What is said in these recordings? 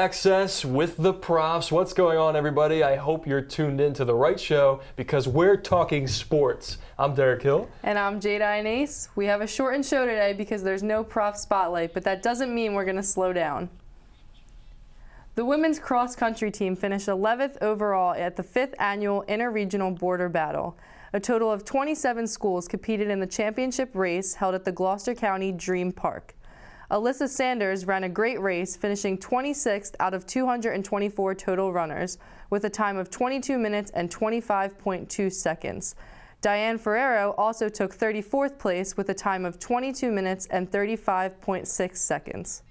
Access with the Profs. What's going on, everybody? I hope you're tuned in to the right show because we're talking sports. I'm Derek Hill. And I'm Jada Inez. We have a shortened show today because there's no Prof Spotlight, but that doesn't mean we're going to slow down. The women's cross-country team finished 11th overall at the 5th annual Interregional Border Battle. A total of 27 schools competed in the championship race held at the Gloucester County Dream Park. Alyssa Sanders ran a great race, finishing 26th out of 224 total runners, with a time of 22 minutes and 25.2 seconds. Diane Ferrero also took 34th place with a time of 22 minutes and 35.6 seconds.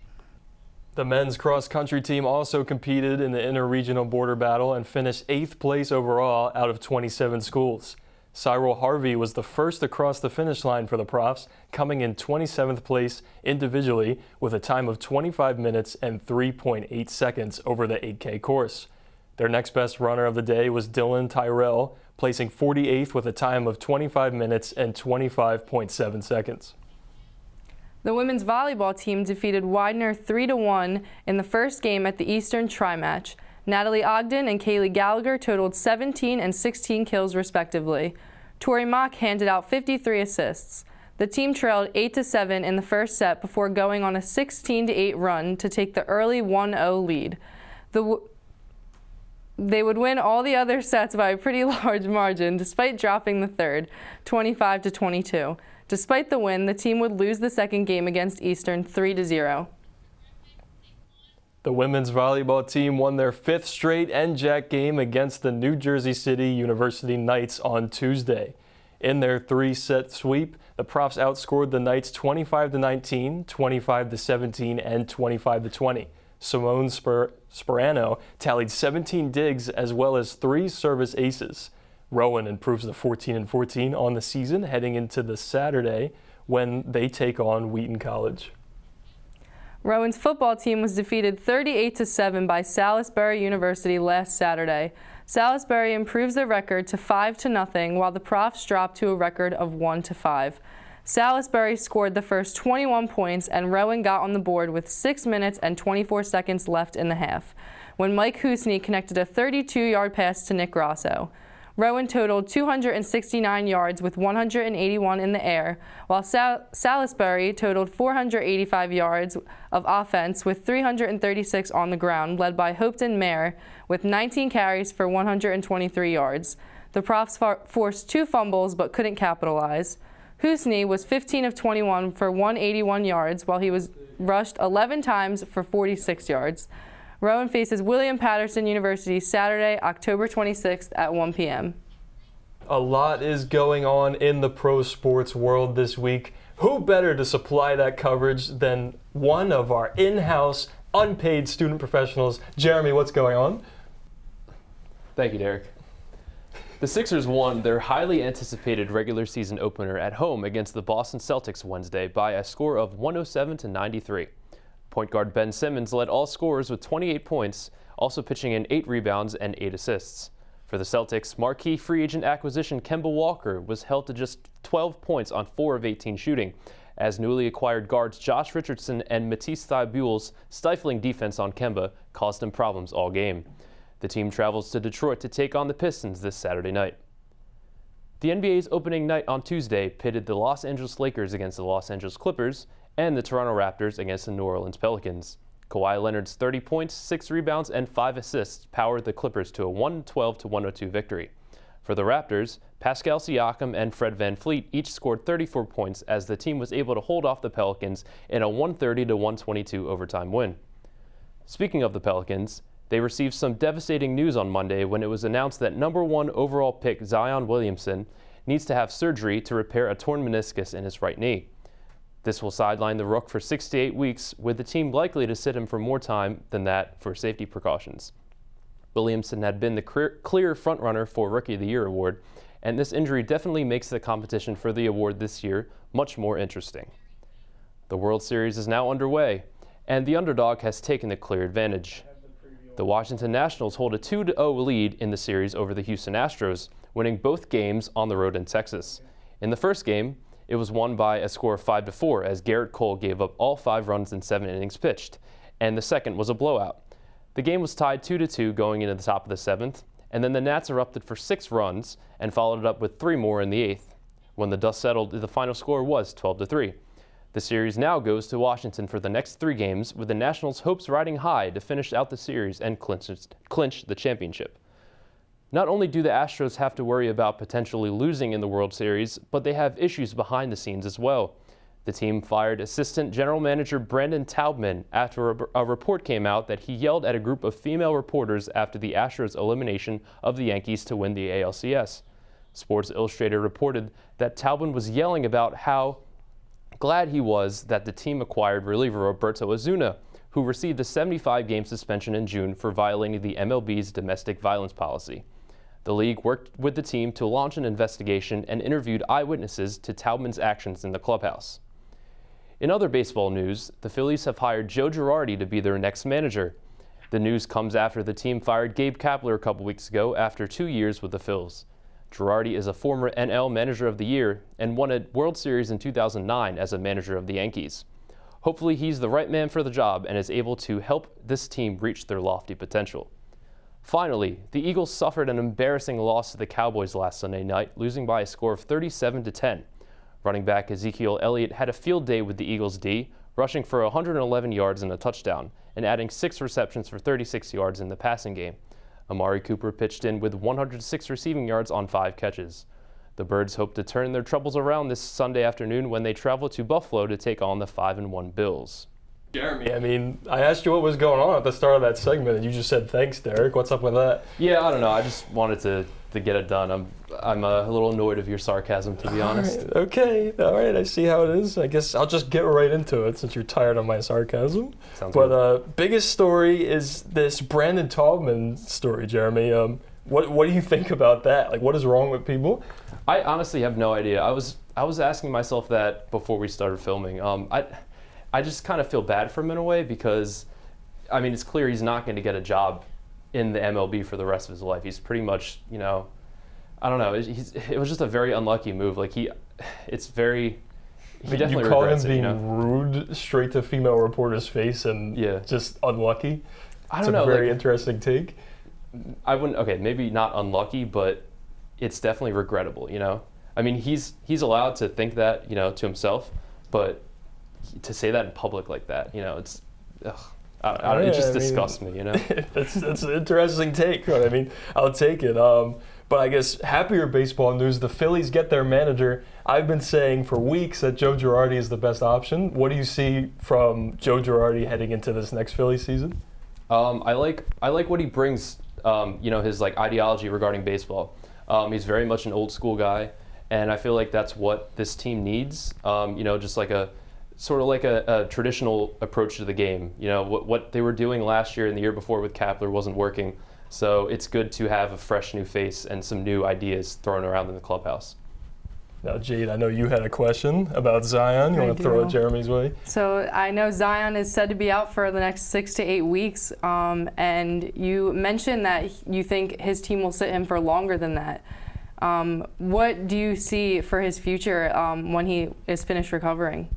The men's cross-country team also competed in the Interregional Border Battle and finished 8th place overall out of 27 schools. Cyril Harvey was the first to cross the finish line for the Profs, coming in 27th place individually with a time of 25 minutes and 3.8 seconds over the 8K course. Their next best runner of the day was Dylan Tyrell, placing 48th with a time of 25 minutes and 25.7 seconds. The women's volleyball team defeated Widener 3-1 in the first game at the Eastern Tri-Match. Natalie Ogden and Kaylee Gallagher totaled 17 and 16 kills respectively. Tori Mock handed out 53 assists. The team trailed 8-7 in the first set before going on a 16-8 run to take the early 1-0 lead. They would win all the other sets by a pretty large margin despite dropping the third, 25-22. Despite the win, the team would lose the second game against Eastern 3-0. The women's volleyball team won their 5th straight NJAC game against the New Jersey City University Knights on Tuesday. In their 3-set sweep, the Profs outscored the Knights 25-19, 25-17, and 25-20. Simone Sperano tallied 17 digs as well as 3 service aces. Rowan improves to 14-14 on the season heading into the Saturday when they take on Wheaton College. Rowan's football team was defeated 38-7 by Salisbury University last Saturday. Salisbury improves their record to 5-0, while the Profs dropped to a record of 1-5. Salisbury scored the first 21 points, and Rowan got on the board with 6 minutes and 24 seconds left in the half, when Mike Housney connected a 32-yard pass to Nick Grosso. Rowan totaled 269 yards with 181 in the air, while Salisbury totaled 485 yards of offense with 336 on the ground, led by Hopeton Mayer with 19 carries for 123 yards. The Profs forced 2 fumbles but couldn't capitalize. Housney was 15 of 21 for 181 yards, while he was rushed 11 times for 46 yards. Rowan faces William Patterson University Saturday, October 26th at 1 p.m. A lot is going on in the pro sports world this week. Who better to supply that coverage than one of our in-house unpaid student professionals? Jeremy, what's going on? Thank you, Derek. The Sixers won their highly anticipated regular season opener at home against the Boston Celtics Wednesday by a score of 107-93. Point guard Ben Simmons led all scorers with 28 points, also pitching in 8 rebounds and 8 assists. For the Celtics, marquee free agent acquisition Kemba Walker was held to just 12 points on 4 of 18 shooting, as newly acquired guards Josh Richardson and Matisse Thybulle's stifling defense on Kemba caused him problems all game. The team travels to Detroit to take on the Pistons this Saturday night. The NBA's opening night on Tuesday pitted the Los Angeles Lakers against the Los Angeles Clippers and the Toronto Raptors against the New Orleans Pelicans. Kawhi Leonard's 30 points, 6 rebounds, and 5 assists powered the Clippers to a 112-102 victory. For the Raptors, Pascal Siakam and Fred VanVleet each scored 34 points as the team was able to hold off the Pelicans in a 130-122 overtime win. Speaking of the Pelicans, they received some devastating news on Monday when it was announced that number 1 overall pick Zion Williamson needs to have surgery to repair a torn meniscus in his right knee. This will sideline the Rook for 6 to 8 weeks, with the team likely to sit him for more time than that for safety precautions. Williamson had been the clear frontrunner for Rookie of the Year award, and this injury definitely makes the competition for the award this year much more interesting. The World Series is now underway, and the underdog has taken the clear advantage. The Washington Nationals hold a 2-0 lead in the series over the Houston Astros, winning both games on the road in Texas. In the first game, it was won by a score of 5-4 as Garrett Cole gave up all 5 runs in 7 innings pitched, and the second was a blowout. The game was tied 2-2 going into the top of the 7th, and then the Nats erupted for 6 runs and followed it up with 3 more in the 8th. When the dust settled, the final score was 12-3. The series now goes to Washington for the next 3 games, with the Nationals' hopes riding high to finish out the series and clinch the championship. Not only do the Astros have to worry about potentially losing in the World Series, but they have issues behind the scenes as well. The team fired assistant general manager Brandon Taubman after a report came out that he yelled at a group of female reporters after the Astros' elimination of the Yankees to win the ALCS. Sports Illustrated reported that Taubman was yelling about how glad he was that the team acquired reliever Roberto Osuna, who received a 75-game suspension in June for violating the MLB's domestic violence policy. The league worked with the team to launch an investigation and interviewed eyewitnesses to Taubman's actions in the clubhouse. In other baseball news, the Phillies have hired Joe Girardi to be their next manager. The news comes after the team fired Gabe Kapler a couple weeks ago after 2 years with the Phils. Girardi is a former NL Manager of the Year and won a World Series in 2009 as a manager of the Yankees. Hopefully he's the right man for the job and is able to help this team reach their lofty potential. Finally, the Eagles suffered an embarrassing loss to the Cowboys last Sunday night, losing by a score of 37-10. Running back Ezekiel Elliott had a field day with the Eagles D, rushing for 111 yards and a touchdown, and adding 6 receptions for 36 yards in the passing game. Amari Cooper pitched in with 106 receiving yards on 5 catches. The Birds hope to turn their troubles around this Sunday afternoon when they travel to Buffalo to take on the 5-1 Bills. Jeremy, I mean, I asked you what was going on at the start of that segment, and you just said, thanks, Derek. What's up with that? Yeah, I don't know. I just wanted to get it done. I'm a little annoyed of your sarcasm, to be honest. All right, okay, all right, I see how it is. I guess I'll just get right into it since you're tired of my sarcasm. Sounds but good. Biggest story is this Brandon Taubman story, Jeremy. What do you think about that? Like, what is wrong with people? I honestly have no idea. I was asking myself that before we started filming. I just kind of feel bad for him in a way because, I mean, it's clear he's not going to get a job in the MLB for the rest of his life. He's pretty much, I don't know. It was just a very unlucky move. Like he definitely you call him regrets it, being rude straight to female reporter's face and just unlucky. I don't know. It's a very interesting take. I wouldn't. Okay, maybe not unlucky, but it's definitely regrettable. I mean, he's allowed to think that to himself, but to say that in public like that, it's. It just disgusts me. That's an interesting take. I mean, I'll take it. But I guess happier baseball news, the Phillies get their manager. I've been saying for weeks that Joe Girardi is the best option. What do you see from Joe Girardi heading into this next Phillies season? I like what he brings, his ideology regarding baseball. He's very much an old school guy, and I feel like that's what this team needs. Just like a traditional approach to the game. What they were doing last year and the year before with Kapler wasn't working. So it's good to have a fresh new face and some new ideas thrown around in the clubhouse. Now, Jade, I know you had a question about Zion. You want to throw it Jeremy's way? So I know Zion is said to be out for the next 6 to 8 weeks, and you mentioned that you think his team will sit him for longer than that. What do you see for his future when he is finished recovering?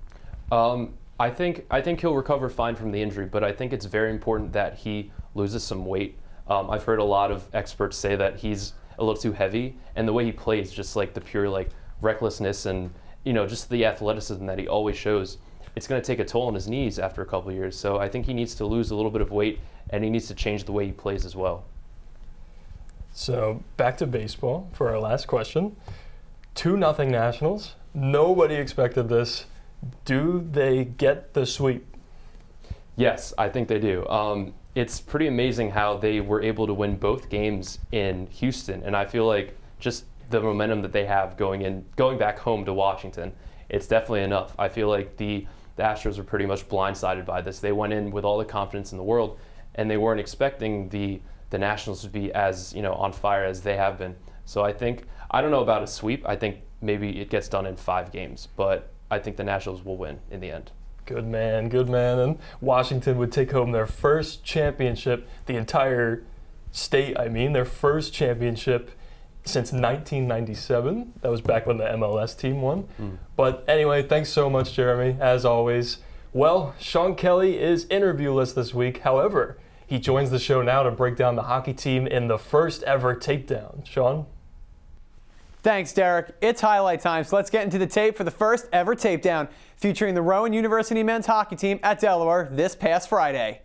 I think he'll recover fine from the injury, but I think it's very important that he loses some weight. I've heard a lot of experts say that he's a little too heavy, and the way he plays, just like the pure recklessness and just the athleticism that he always shows, it's going to take a toll on his knees after a couple of years. So I think he needs to lose a little bit of weight, and he needs to change the way he plays as well. So back to baseball for our last question. 2-0 Nationals. Nobody expected this. Do they get the sweep? Yes, I think they do. It's pretty amazing how they were able to win both games in Houston, and I feel like just the momentum that they have going back home to Washington, it's definitely enough. I feel like the Astros were pretty much blindsided by this. They went in with all the confidence in the world, and they weren't expecting the Nationals to be as on fire as they have been. So I don't know about a sweep. I think maybe it gets done in 5 games, but I think the Nationals will win in the end. Good man, good man. And Washington would take home their first championship, the entire state, their first championship since 1997. That was back when the MLS team won. But anyway, thanks so much, Jeremy, as always. Well, Sean Kelly is interviewless this week. However, He joins the show now to break down the hockey team in the first ever takedown. Sean? Thanks, Derek. It's highlight time, so let's get into the tape for the first ever takedown featuring the Rowan University men's hockey team at Delaware this past Friday.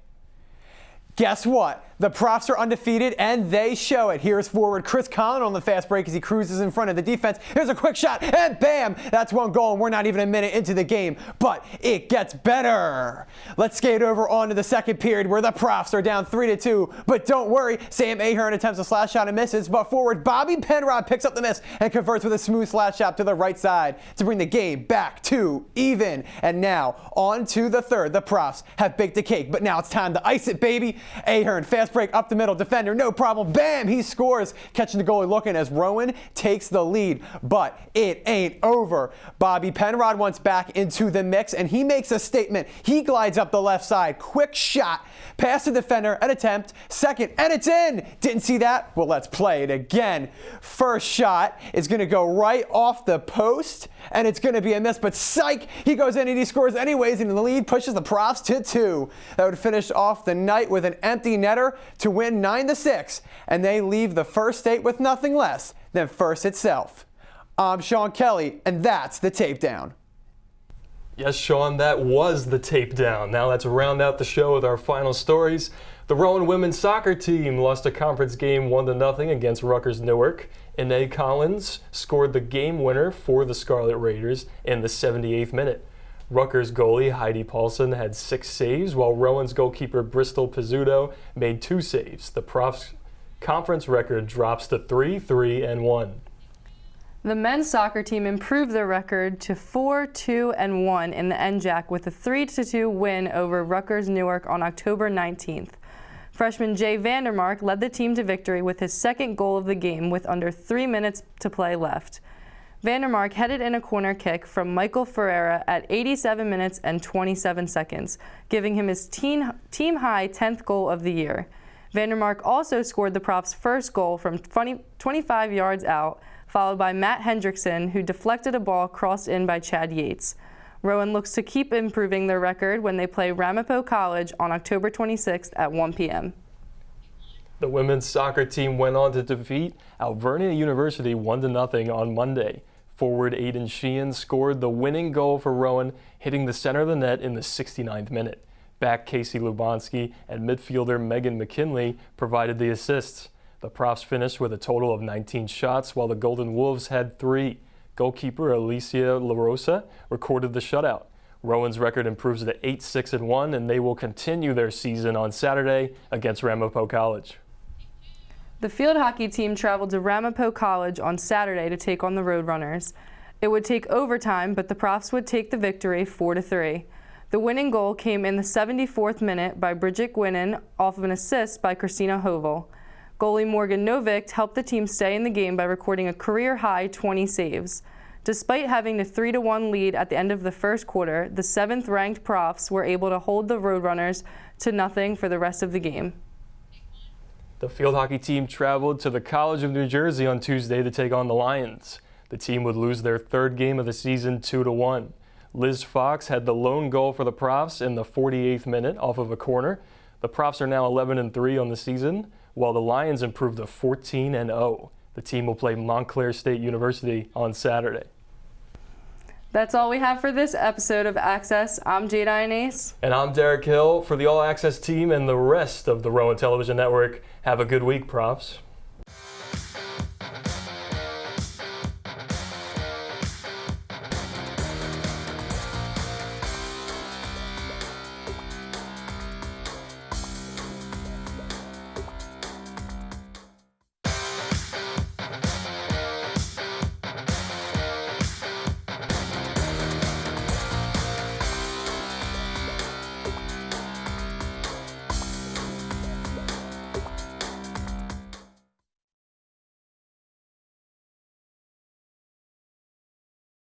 Guess what? The Profs are undefeated, and they show it. Here's forward Chris Collin on the fast break as he cruises in front of the defense. Here's a quick shot, and bam! That's one goal, and we're not even a minute into the game. But it gets better. Let's skate over onto the second period where the Profs are down 3-2. But don't worry, Sam Ahern attempts a slash shot and misses, but forward Bobby Penrod picks up the miss and converts with a smooth slash shot to the right side to bring the game back to even. And now, on to the third. The Profs have baked the cake, but now it's time to ice it, baby. Ahern, fast break up the middle, defender, no problem, bam, he scores, catching the goalie looking as Rowan takes the lead, but it ain't over. Bobby Penrod wants back into the mix, and he makes a statement. He glides up the left side, quick shot, past the defender, an attempt, second, and it's in. Didn't see that? Well, let's play it again. First shot is going to go right off the post, and it's going to be a miss, but psych, he goes in and he scores anyways, and the lead pushes the Profs to 2. That would finish off the night with an empty netter to win 9-6, and they leave the first state with nothing less than first itself. I'm Sean Kelly, and that's the tape down. Yes, Sean, that was the tape down. Now let's round out the show with our final stories. The Rowan women's soccer team lost a conference game 1-0 against Rutgers Newark. Inez Collins scored the game winner for the Scarlet Raiders in the 78th minute. Rutgers goalie Heidi Paulson had 6 saves, while Rowan's goalkeeper Bristol Pizzuto made 2 saves. The Profs' conference record drops to 3-3-1. The men's soccer team improved their record to 4-2-1 in the NJAC with a 3-2 win over Rutgers Newark on October 19th. Freshman Jay Vandermark led the team to victory with his second goal of the game with under 3 minutes to play left. Vandermark headed in a corner kick from Michael Ferreira at 87 minutes and 27 seconds, giving him his team-high 10th goal of the year. Vandermark also scored the Profs' first goal from 25 yards out, followed by Matt Hendrickson, who deflected a ball crossed in by Chad Yates. Rowan looks to keep improving their record when they play Ramapo College on October 26th at 1 p.m. The women's soccer team went on to defeat Alvernia University 1-0 on Monday. Forward Aiden Sheehan scored the winning goal for Rowan, hitting the center of the net in the 69th minute. Back Casey Lubanski and midfielder Megan McKinley provided the assists. The Profs finished with a total of 19 shots, while the Golden Wolves had 3. Goalkeeper Alicia LaRosa recorded the shutout. Rowan's record improves to 8-6-1, and they will continue their season on Saturday against Ramapo College. The field hockey team traveled to Ramapo College on Saturday to take on the Roadrunners. It would take overtime, but the Profs would take the victory 4-3. The winning goal came in the 74th minute by Bridget Gwynnon off of an assist by Christina Hovel. Goalie Morgan Novick helped the team stay in the game by recording a career-high 20 saves. Despite having a 3-1 lead at the end of the first quarter, the 7th-ranked Profs were able to hold the Roadrunners to nothing for the rest of the game. The field hockey team traveled to the College of New Jersey on Tuesday to take on the Lions. The team would lose their 3rd game of the season 2-1. Liz Fox had the lone goal for the Profs in the 48th minute off of a corner. The Profs are now 11-3 on the season, while the Lions improved to 14-0. The team will play Montclair State University on Saturday. That's all we have for this episode of Access. I'm Jade Ionase. And I'm Derek Hill. For the All Access team and the rest of the Rowan Television Network, have a good week, Profs.